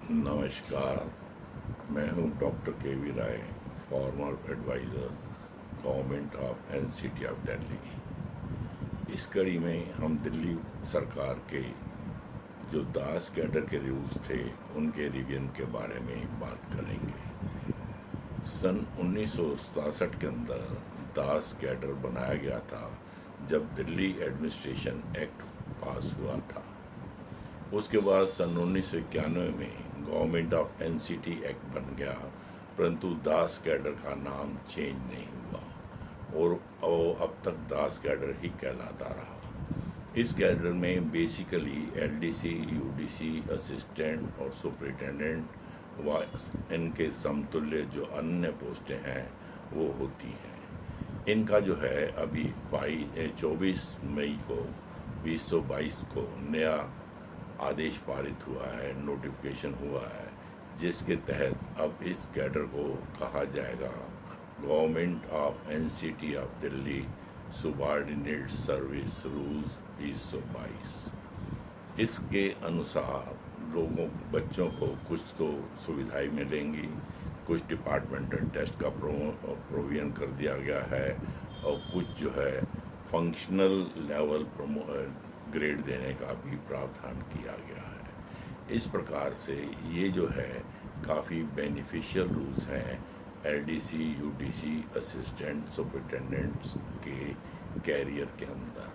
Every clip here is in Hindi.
नमस्कार। मैं हूं doctor K V Rai, former adviser government of NCT of Delhi. इस कड़ी में हम दिल्ली सरकार के जो दास कैडर के रूल्स थे उनके रिवीजन के बारे में बात करेंगे। सन 1967 के अंदर दास कैडर बनाया गया था जब दिल्ली एडमिनिस्ट्रेशन एक्ट पास हुआ था। उसके बाद सन 1991 में गवर्नमेंट ऑफ एनसीटी एक्ट बन गया, परंतु दास कैडर का नाम चेंज नहीं हुआ और वो अब तक दास कैडर ही कहलाता रहा। इस कैडर में बेसिकली एलडीसी, यूडीसी, असिस्टेंट और सुपरिटेंडेंट व इनके समतुल्य जो अन्य पोस्टें हैं वो होती हैं। इनका जो है अभी 24 मई को 2022 को नया आदेश पारित हुआ है, नोटिफिकेशन हुआ है, जिसके तहत अब इस कैडर को कहा जाएगा government of NCT of Delhi subordinate service rules 2022। इसके अनुसार बच्चों को कुछ तो सुविधाएं मिलेंगी, कुछ डिपार्टमेंटल टेस्ट का प्रोविजन कर दिया गया है और कुछ जो है फंक्शनल लेवल ग्रेड देने का भी प्रावधान किया गया है। इस प्रकार से ये जो है काफ़ी बेनिफिशियल रूल्स हैं एलडीसी, यूडीसी, असिस्टेंट सुपरिटेंडेंट्स के कैरियर के अंदर।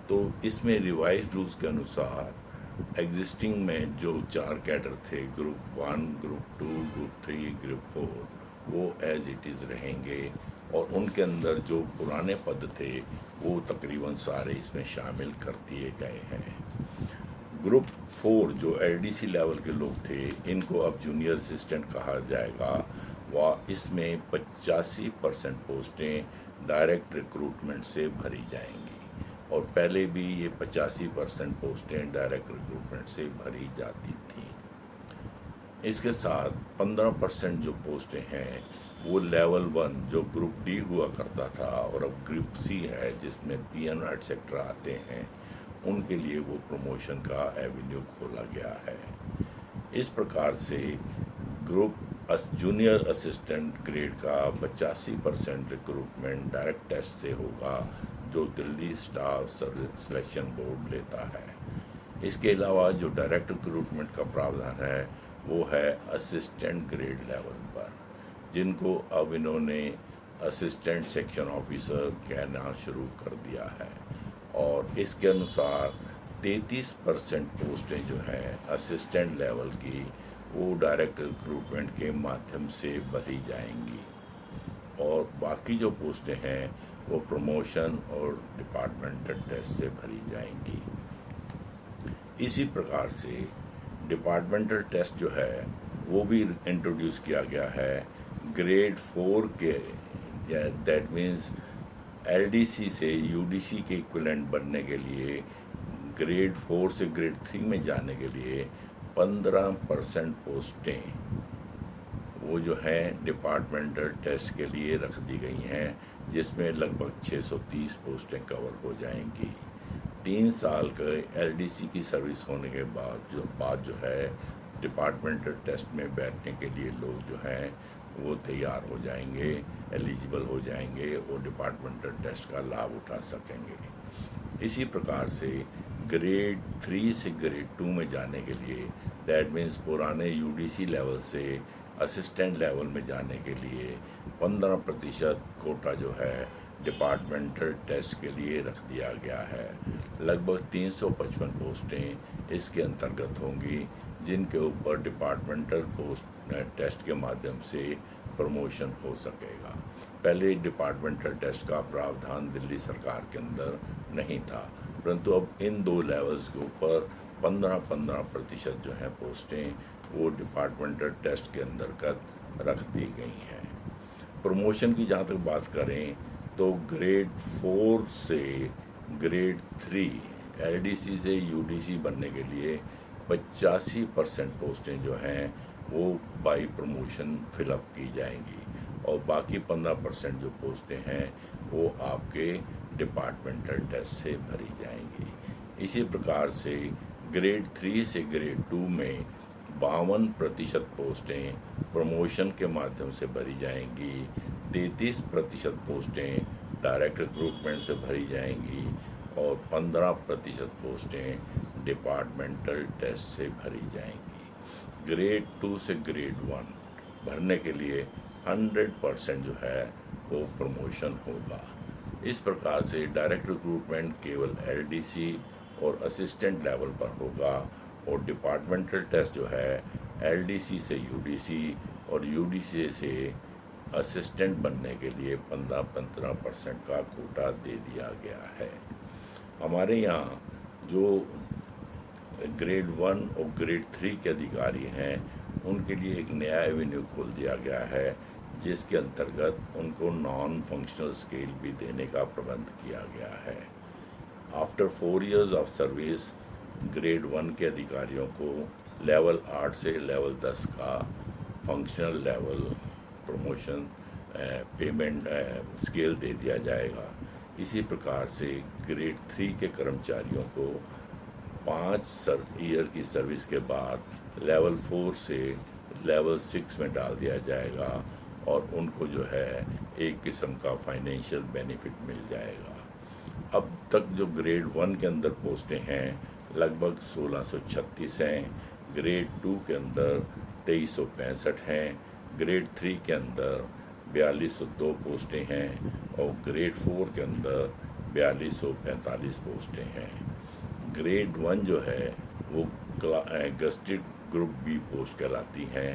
तो इसमें रिवाइज रूल्स के अनुसार एग्जिस्टिंग में जो 4 कैडर थे, ग्रुप 1, ग्रुप 2, ग्रुप 3, ग्रुप 4, वो एज इट इज़ रहेंगे और उनके अंदर जो पुराने पद थे वो तकरीबन सारे इसमें शामिल कर दिए गए हैं। ग्रुप 4 जो एलडीसी लेवल के लोग थे, इनको अब जूनियर असिस्टेंट कहा जाएगा व इसमें 85% पोस्टें डायरेक्ट रिक्रूटमेंट से भरी जाएंगी और पहले भी ये 85% पोस्टें डायरेक्ट रिक्रूटमेंट से भरी जाती थी। इसके साथ 15% जो पोस्टें हैं वो लेवल 1 जो ग्रुप डी हुआ करता था और अब ग्रुप सी है जिसमें पीएन एटसेट्रा आते हैं, उनके लिए वो प्रमोशन का एवेन्यू खोला गया है। इस प्रकार से ग्रुप जूनियर असिस्टेंट ग्रेड का 85% रिक्रूटमेंट डायरेक्ट टेस्ट से होगा जो दिल्ली स्टाफ सिलेक्शन बोर्ड लेता है। इसके अलावा जो डायरेक्ट रिक्रूटमेंट का प्रावधान है वो है असिस्टेंट ग्रेड लेवल पर, जिनको अब इन्होंने असिस्टेंट सेक्शन ऑफिसर कहना शुरू कर दिया है और इसके अनुसार 33% पोस्टें जो हैं असिस्टेंट लेवल की वो डायरेक्ट रिक्रूटमेंट के माध्यम से भरी जाएंगी और बाकी जो पोस्टें हैं वो प्रमोशन और डिपार्टमेंटल टेस्ट से भरी जाएंगी। इसी प्रकार से डिपार्टमेंटल टेस्ट जो है वो भी इंट्रोड्यूस किया गया है ग्रेड 4 के, दैट मीन्स एलडीसी से यूडीसी के इक्विवेलेंट बनने के लिए ग्रेड 4 से ग्रेड 3 में जाने के लिए 15% पोस्टें वो जो हैं डिपार्टमेंटल टेस्ट के लिए रख दी गई हैं, जिसमें लगभग 630 पोस्टें कवर हो जाएंगी। 3 साल का एलडीसी की सर्विस होने के बाद जो है डिपार्टमेंटल टेस्ट में बैठने के लिए लोग जो हैं वो तैयार हो जाएंगे, एलिजिबल हो जाएंगे और डिपार्टमेंटल टेस्ट का लाभ उठा सकेंगे। इसी प्रकार से ग्रेड 3 से ग्रेड 2 में जाने के लिए, दैट मीन्स पुराने यूडीसी लेवल से असिस्टेंट लेवल में जाने के लिए 15% कोटा जो है डिपार्टमेंटल टेस्ट के लिए रख दिया गया है। लगभग 355 पोस्टें इसके अंतर्गत होंगी, जिनके ऊपर डिपार्टमेंटल टेस्ट के माध्यम से प्रमोशन हो सकेगा। पहले डिपार्टमेंटल टेस्ट का प्रावधान दिल्ली सरकार के अंदर नहीं था, परंतु अब इन 2 लेवल्स के ऊपर 15% जो है पोस्टें वो डिपार्टमेंटल टेस्ट के अंतर्गत रख दी गई हैं। प्रमोशन की जहाँ तक बात करें तो ग्रेड 4 से ग्रेड 3 एलडीसी से यूडीसी बनने के लिए 85% पोस्टें जो हैं वो बाई प्रमोशन फिलअप की जाएंगी और बाकी 15% जो पोस्टें हैं वो आपके डिपार्टमेंटल टेस्ट से भरी जाएंगी। इसी प्रकार से ग्रेड 3 से ग्रेड 2 में 52% पोस्टें प्रमोशन के माध्यम से भरी जाएंगी, 33% पोस्टें डायरेक्ट रिक्रूटमेंट से भरी जाएंगी और 15% पोस्टें डिपार्टमेंटल टेस्ट से भरी जाएंगी। ग्रेड 2 से ग्रेड 1 भरने के लिए 100% जो है वो प्रमोशन होगा। इस प्रकार से डायरेक्ट रिक्रूटमेंट केवल एलडीसी और असिस्टेंट लेवल पर होगा और डिपार्टमेंटल टेस्ट जो है एलडीसी से यूडीसी और यूडीसी से असिस्टेंट बनने के लिए 15% का कोटा दे दिया गया है। हमारे यहाँ जो ग्रेड 1 और ग्रेड 3 के अधिकारी हैं उनके लिए एक नया एवेन्यू खोल दिया गया है, जिसके अंतर्गत उनको नॉन फंक्शनल स्केल भी देने का प्रबंध किया गया है। After 4 years of service grade 1 के अधिकारियों को लेवल 8 से लेवल 10 का functional level promotion payment scale दे दिया जाएगा। इसी प्रकार से ग्रेड 3 के कर्मचारियों को 5 ईयर की सर्विस के बाद लेवल 4 से लेवल 6 में डाल दिया जाएगा और उनको जो है एक किस्म का फाइनेंशियल बेनिफिट मिल जाएगा। अब तक जो ग्रेड 1 के अंदर पोस्टें हैं लगभग 1636 हैं, ग्रेड 2 के अंदर 2365 हैं, ग्रेड 3 के अंदर 4202 पोस्टें हैं और ग्रेड 4 के अंदर 4245 पोस्टें हैं। ग्रेड 1 जो है वो गस्टेड ग्रुप बी पोस्ट कहलाती हैं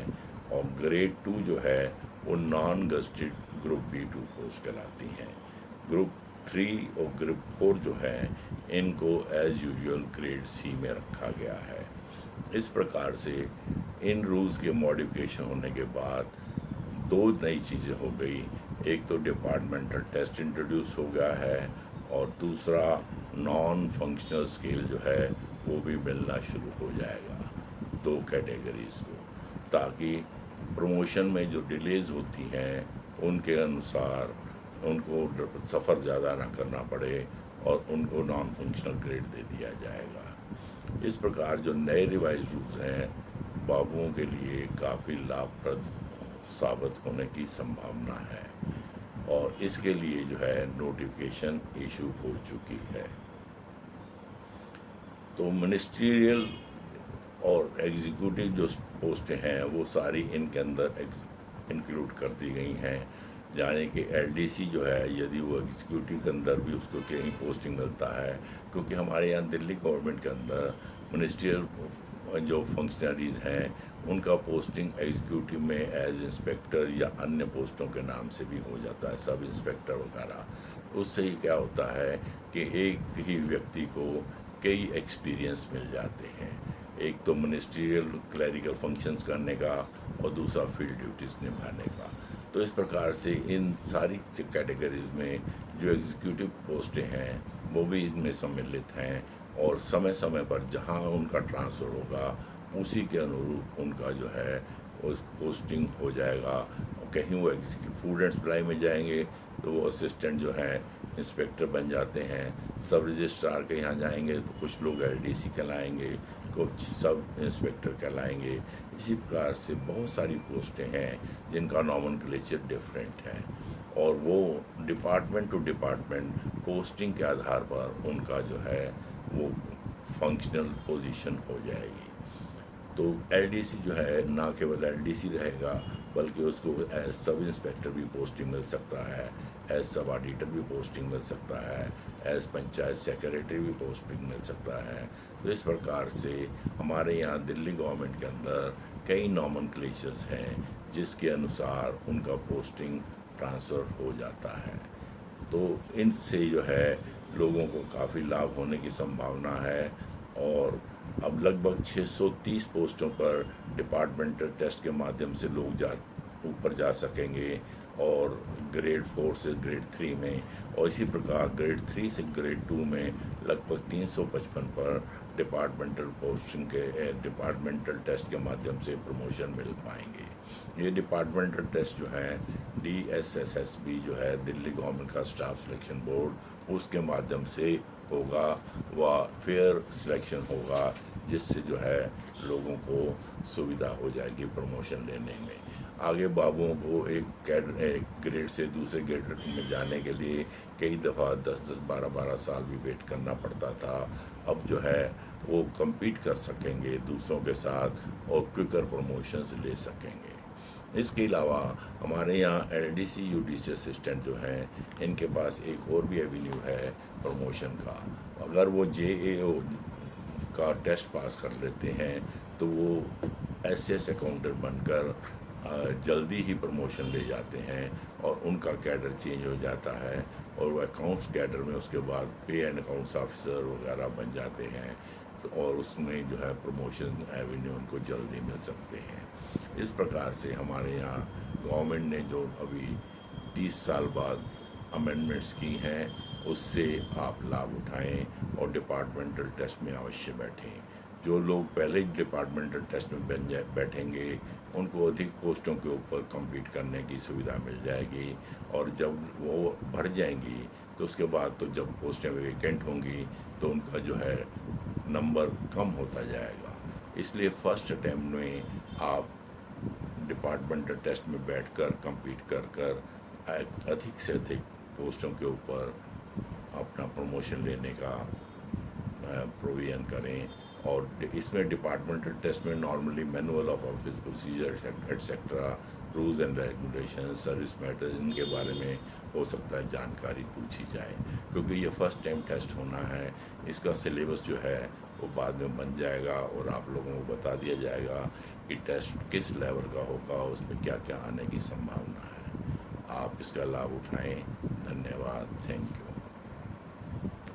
और ग्रेड 2 जो है वो non gazetted group B2 post कहलाती हैं। ग्रुप 3 और ग्रुप 4 जो है इनको एज यूजुअल ग्रेड C में रखा गया है। इस प्रकार से इन रूल्स के मॉडिफिकेशन होने के बाद 2 नई चीज़ें हो गई। एक तो डिपार्टमेंटल टेस्ट इंट्रोड्यूस हो गया है और दूसरा नॉन फंक्शनल स्केल जो है वो भी मिलना शुरू हो जाएगा 2 कैटेगरीज को, ताकि प्रमोशन में जो डिलेज होती हैं उनके अनुसार उनको सफ़र ज़्यादा ना करना पड़े और उनको नॉन फंक्शनल ग्रेड दे दिया जाएगा। इस प्रकार जो नए रिवाइज रूल्स हैं बाबुओं के लिए काफ़ी लाभप्रद साबित होने की संभावना है और इसके लिए जो है नोटिफिकेशन इशू हो चुकी है। तो मिनिस्ट्रियल और एग्जीक्यूटिव जो पोस्टें हैं वो सारी इनके अंदर इंक्लूड कर दी गई हैं, यानी कि एलडीसी जो है यदि वो एग्जीक्यूटिव के अंदर भी उसको कहीं पोस्टिंग मिलता है, क्योंकि हमारे यहाँ दिल्ली गवर्नमेंट के अंदर मिनिस्ट्रियल जो फंक्शनरीज हैं उनका पोस्टिंग एग्जीक्यूटिव में एज इंस्पेक्टर या अन्य पोस्टों के नाम से भी हो जाता है, सब इंस्पेक्टर वगैरह। उससे ही क्या होता है कि एक ही व्यक्ति को कई एक्सपीरियंस मिल जाते हैं, एक तो मिनिस्ट्रियल क्लरिकल फंक्शंस करने का और दूसरा फील्ड ड्यूटीज़ निभाने का। तो इस प्रकार से इन सारी कैटेगरीज में जो एग्जीक्यूटिव पोस्टें हैं वो भी इनमें सम्मिलित हैं और समय समय पर जहां उनका ट्रांसफ़र होगा उसी के अनुरूप उनका जो है उस पोस्टिंग हो जाएगा। कहीं वो फूड एंड सप्लाई में जाएंगे तो वो असिस्टेंट जो है इंस्पेक्टर बन जाते हैं, सब रजिस्ट्रार के यहाँ जाएंगे तो कुछ लोग एलडीसी कहलाएंगे, कुछ सब इंस्पेक्टर कहलाएंगे। इसी प्रकार से बहुत सारी पोस्टें हैं जिनका नॉमेनक्लेचर डिफरेंट है और वो डिपार्टमेंट टू डिपार्टमेंट पोस्टिंग के आधार पर उनका जो है वो फंक्शनल पोजीशन हो जाएगी। तो एलडीसी जो है ना केवल एलडीसी रहेगा बल्कि उसको एज सब इंस्पेक्टर भी पोस्टिंग मिल सकता है, एज सब ऑडिटर भी पोस्टिंग मिल सकता है, एज पंचायत सेक्रेटरी भी पोस्टिंग मिल सकता है। तो इस प्रकार से हमारे यहाँ दिल्ली गवर्नमेंट के अंदर कई नॉमेनक्लेचर्स हैं जिसके अनुसार उनका पोस्टिंग ट्रांसफ़र हो जाता है। तो इनसे जो है लोगों को काफ़ी लाभ होने की संभावना है और अब लगभग 630 पोस्टों पर डिपार्टमेंटल टेस्ट के माध्यम से लोग ऊपर जा सकेंगे और ग्रेड 4 से ग्रेड 3 में, और इसी प्रकार ग्रेड 3 से ग्रेड 2 में लगभग 355 पर डिपार्टमेंटल पोस्टिंग के डिपार्टमेंटल टेस्ट के माध्यम से प्रमोशन मिल पाएंगे। ये डिपार्टमेंटल टेस्ट जो है DSSSB जो है दिल्ली गवर्नमेंट का स्टाफ सिलेक्शन बोर्ड, उसके माध्यम से होगा व फेयर सिलेक्शन होगा। जिससे जो है लोगों को सुविधा हो जाएगी प्रमोशन लेने में। आगे बाबुओं को एक ग्रेड से दूसरे ग्रेड में जाने के लिए कई दफ़ा 10-10 12-12 साल भी वेट करना पड़ता था। अब जो है वो compete कर सकेंगे दूसरों के साथ और क्विकर प्रमोशंस ले सकेंगे। इसके अलावा हमारे यहाँ एलडीसी यूडीसी असिस्टेंट जो हैं, इनके पास एक और भी एवेन्यू है प्रमोशन का। अगर वो जेएओ का टेस्ट पास कर लेते हैं तो वो एसएस अकाउंटेंट बनकर जल्दी ही प्रमोशन ले जाते हैं और उनका कैडर चेंज हो जाता है और वो अकाउंट्स कैडर में उसके बाद पे एंड अकाउंट्स ऑफिसर वगैरह बन जाते हैं। तो और उसमें जो है प्रमोशन एवेन्यू उनको जल्दी मिल सकते हैं। इस प्रकार से हमारे यहाँ गवर्नमेंट ने जो अभी 30 साल बाद अमेंडमेंट्स की हैं, उससे आप लाभ उठाएं और डिपार्टमेंटल टेस्ट में अवश्य बैठें। जो लोग पहले ही डिपार्टमेंटल टेस्ट में बैठेंगे उनको अधिक पोस्टों के ऊपर compete करने की सुविधा मिल जाएगी और जब वो भर जाएंगी तो उसके बाद तो जब पोस्टें वेकेंट होंगी तो उनका जो है नंबर कम होता जाएगा। इसलिए फर्स्ट अटैम्प्ट में आप डिपार्टमेंटल टेस्ट में बैठकर compete कर अधिक से अधिक पोस्टों के ऊपर अपना प्रमोशन लेने का प्रोविज़न करें। और इसमें डिपार्टमेंटल टेस्ट में normally manual of office procedure etcetera, rules and regulation, service matters, इनके बारे में हो सकता है जानकारी पूछी जाए, क्योंकि ये फर्स्ट टाइम टेस्ट होना है। इसका सिलेबस जो है वो बाद में बन जाएगा और आप लोगों को बता दिया जाएगा कि टेस्ट किस लेवल का होगा, उसमें क्या क्या आने की संभावना है। आप इसका लाभ उठाएं। धन्यवाद। Thank you.